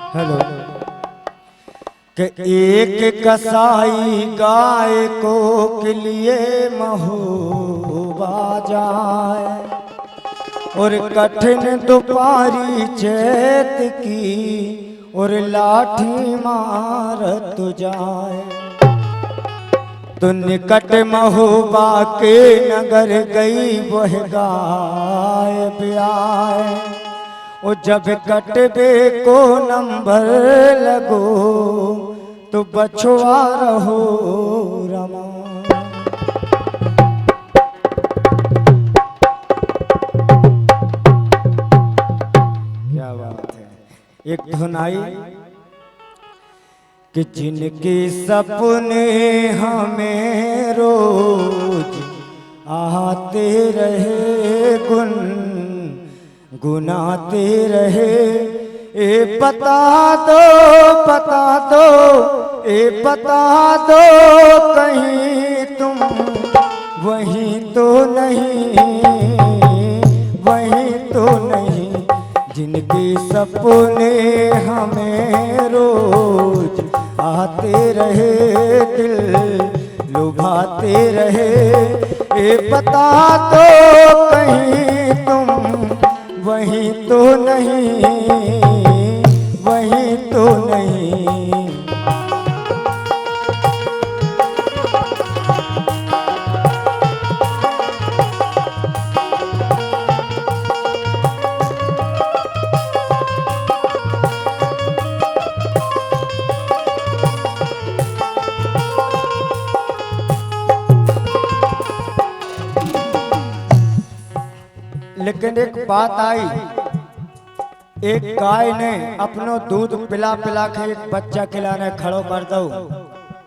Hello कि एक कसाई गाय को के लिए महोबा जाए और कठिन दोपारी चैत की और लाठी मारत जाए। तो निकट महोबा के नगर गई वह गाय ब्याए। ओ जब कटबे को नंबर लगो तो बछुआ रहो रमा। क्या बात है। एक धुन आई कि जिनके सपने हमें रोज आते रहे गुनाते रहे। ए बता दो कहीं तुम वहीं तो नहीं जिनके सपने हमें रोज आते रहे दिल लुभाते रहे। ए बता दो कहीं तुम वहीं तो नहीं। लेकिन एक बात आई, एक गाय ने अपनो दूध पिला पिला के एक बच्चा खिलाने खड़ो कर दो।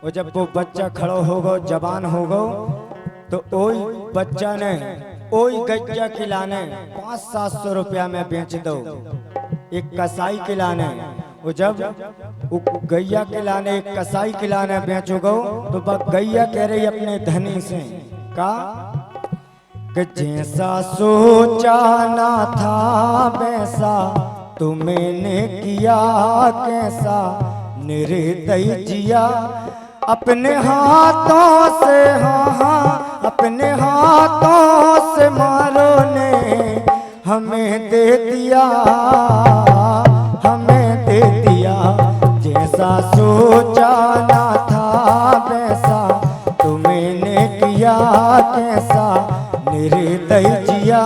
और जब वो बच्चा खड़ो हो गो जवान हो गो तो ओई बच्चा ने ओई गैया खिलाने 500-700 रुपया में बेच दो एक कसाई खिलाने। वो जब गैया खिलाने एक कसाई खिलाने बेचो गो तो गैया कह रही अपने धनी से का कि जैसा सोचा ना था वैसा तो मैंने किया कैसा निर्दयी जिया। अपने हाथों से अपने हाथों से मारो ने हमें दे दिया जैसा सोचा ना था वैसा तो मैंने किया कैसा निर्दयी जिया।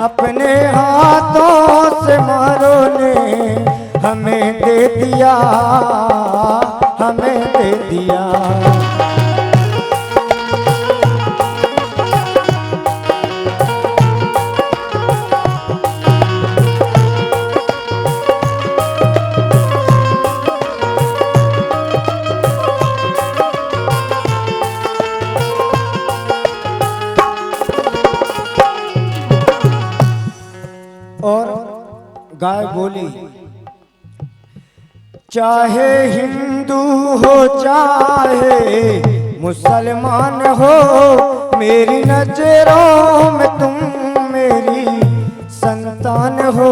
अपने हाथों से मारो ने हमें दे दिया और गाय बोली चाहे हिंदू हो चाहे मुसलमान हो मेरी नजरों में तुम मेरी संतान हो।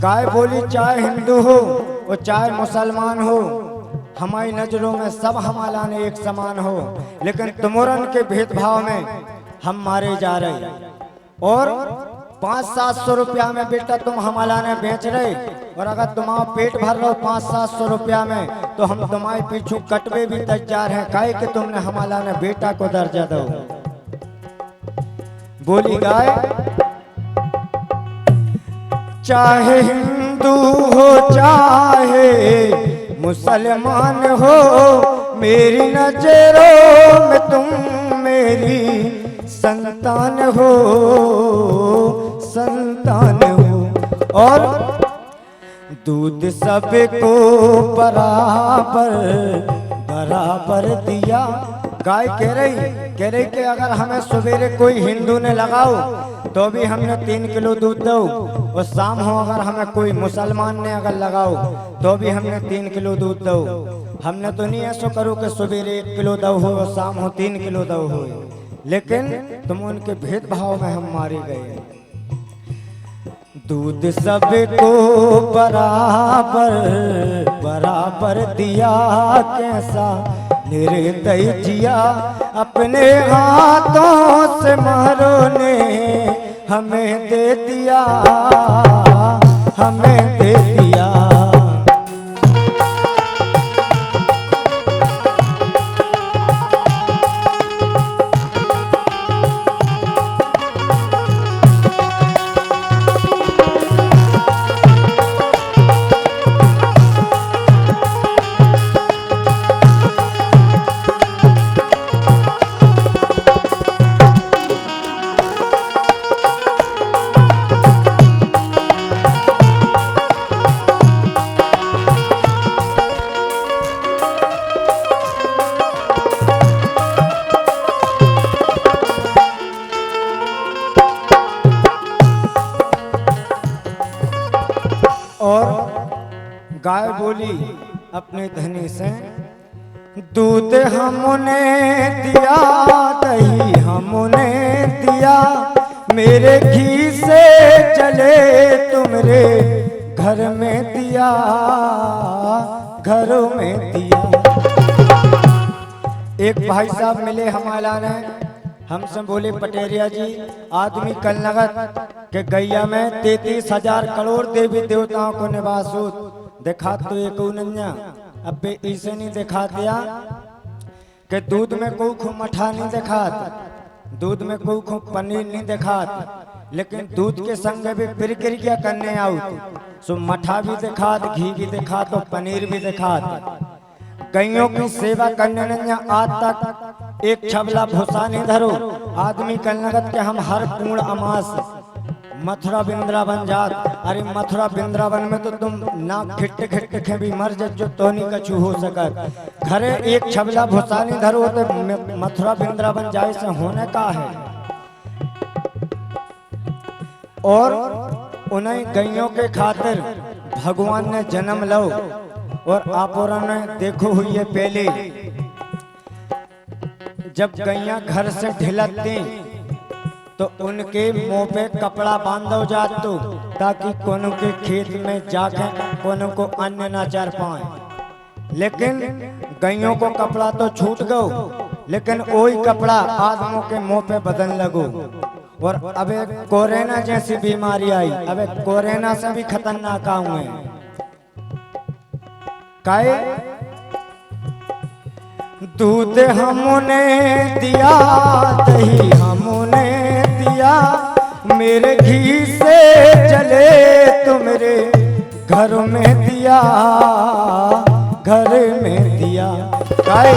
गाय बोली चाहे हिंदू हो और चाहे मुसलमान हो हमारी नजरों में सब हमारा ने एक समान हो। लेकिन तुमरन के भेदभाव में हम मारे जा रहे और 500-700 रुपया में बेटा तुम हमारा ने बेच रहे। और अगर तुम्हारा पेट भर रहे हो 500-700 रुपया में तो हम तुम्हारे पीछू कटवे भी तैयार हैं काहे कि तुमने हमारा ने बेटा को दर्जा दो। बोली गाय चाहे हिंदू हो चाहे मुसलमान हो मेरी नजरों में तुम मेरी संतान हो। और दूध सबको बराबर दिया। गाय कह रही कि अगर हमें सवेरे कोई हिंदू ने लगाओ तो भी हमने 3 किलो दूध दो और शाम हो अगर हमें कोई मुसलमान ने अगर लगाओ तो भी हमने 3 किलो दूध दो। हमने तो नहीं ऐसा करो कि सवेरे 1 किलो दो हो और शाम हो 3 किलो दो हो। लेकिन तुम उनके भेदभाव में हम मारे गए। दूध सबको बराबर बराबर दिया, कैसा निर्दयी जिया, अपने हाथों से मारो ने हमें दे दिया, हमें दे दिया। और गाय बोली अपने धनी से, दूध हमने दिया, दही हमने दिया, मेरे घी से चले तुमरे घर में दिया, घरों में दिया। एक भाई साहब मिले हमारा ने, हमसे बोले पटेरिया जी, आदमी कल नगद के गैया में 33,000 करोड़ देवी देवताओं को निवास हो, दिखा तो एक नन्या अब इसे नहीं दिखा दिया कि दूध में कोई खूब मठा नहीं दिखात, दूध में कोई खूब पनीर नहीं दिखात, लेकिन दूध के संग भी प्रक्रिया करने आओ सो मठा भी दिखात, घी भी दिखात और पनीर भी दिखात। गैयों की सेवा करने नहीं आज तक एक छबला भूसा नहीं धरो, आदमी कल नगद के हम हर पूर्ण अमास मथुरा वृंदावन जात। अरे मथुरा वृंदावन में तो तुम ना खिट्टे खिट्टे के भी मर जो तो नहीं कछु हो सकत, घरे एक छबला भूसा नहीं धरो तो मथुरा वृंदावन जाए से होने का है। और उन्हें गैयों के खातिर भगवान ने जन्म लो, और आपोरा ने देखो हुई है पहले जब गैया घर से ढिलती तो उनके मुंह पे कपड़ा बांधो जात तो, ताकि कोनो के खेत में जाके कोनो को अन्न ना चर पाए। लेकिन गैयों को कपड़ा तो छूट गो, लेकिन वही कपड़ा आदमों के मुंह पे बदन लगो। और अब कोरोना जैसी बीमारी आई, अब कोरोना से भी खतरनाक हुए काहे, दूध हमने दिया, दही हमने दिया, मेरे घी से चले तुमरे घर में दिया, घर में दिया। काहे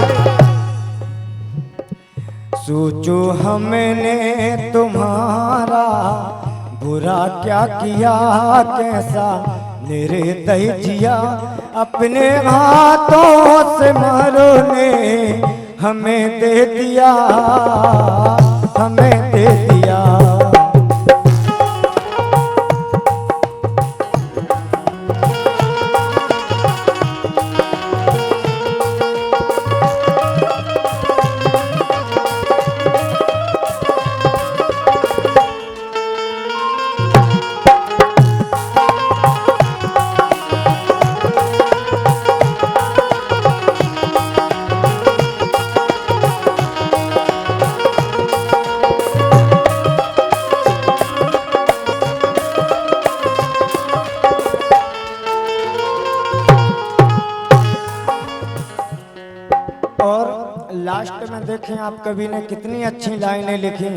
सोचो हमने तुम्हारा बुरा क्या किया, कैसा निर्दयी जिया, अपने हाथों से मारो ने हमें दे दिया, हमें दे दिया। और लास्ट में देखें आप कवि ने कितनी अच्छी लाइनें लिखी।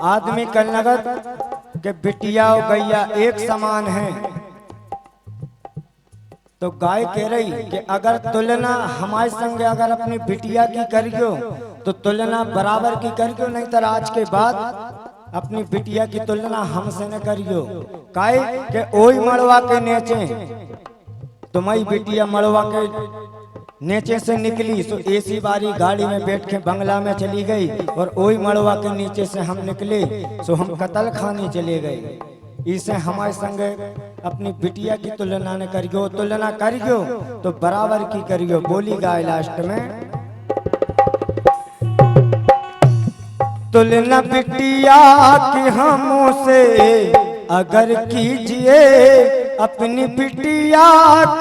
आदमी कल नगद के बिटिया और गैया एक समान है, तो गाय कह रही कि अगर तुलना हमारे संग अगर अपनी बिटिया की करियो तो तुलना बराबर की करियो, नहीं तो आज के बाद अपनी बिटिया की तुलना हमसे न करियो। काहे के ओई मड़वा के नीचे तुम्हारी बिटिया मड़वा के नीचे से निकली तो एसी वाली गाड़ी में बैठ के बंगला में चली गई, और ओई मड़वा के नीचे से हम निकले तो हम कतल खाने चले गए। इसे हमारे संग अपनी बिटिया की तुलना न करियो, तुलना करियो तो बराबर की करियो। बोली गाय लास्ट में, तुलना बिटिया की हमसे अगर कीजिए अपनी बिटिया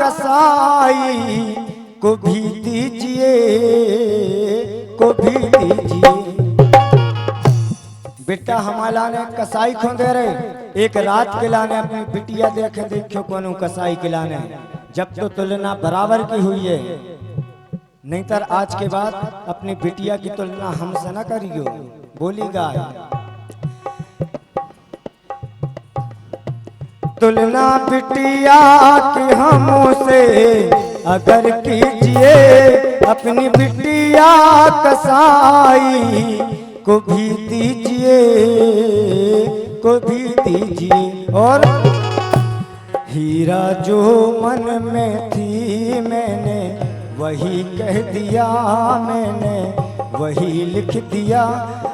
कसाई को भी दीजिए, को भी दीजिए। बेटा हमारा ने कसाई खों दे रहे, एक रात के लाने अपनी बिटिया देखे देखो कोनो कसाई के लाने, जब तो तुलना बराबर की हुई है। नहीं तर आज के बाद अपनी बिटिया की तुलना हमसे न करियो। बोली गाय तुलना बिटिया की हमसे अगर कीजिए अपनी बिटिया कसाई को भी दीजिए, को भी दीजिए। और हीरा जो मन में थी मैंने वही कह दिया, मैंने वही लिख दिया।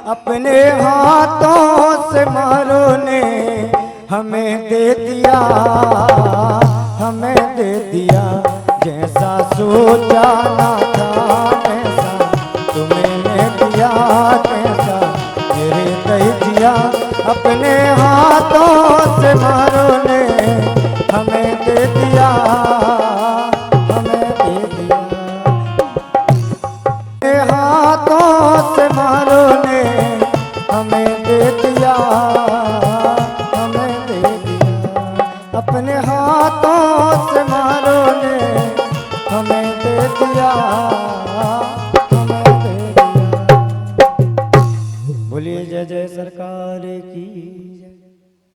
अपने हाथों से मारो ने हमें दे दिया, हमें दे दिया। जैसा सोचा ना था ऐसा तुम्हें दिया, कैसा मेरे कह दिया। अपने हाथों से मारो ने हमें दे दिया, हमें दे दिया। अपने हाथों से मारो ने हमें दे दिया, हमें दे दिया। अपने हाथों से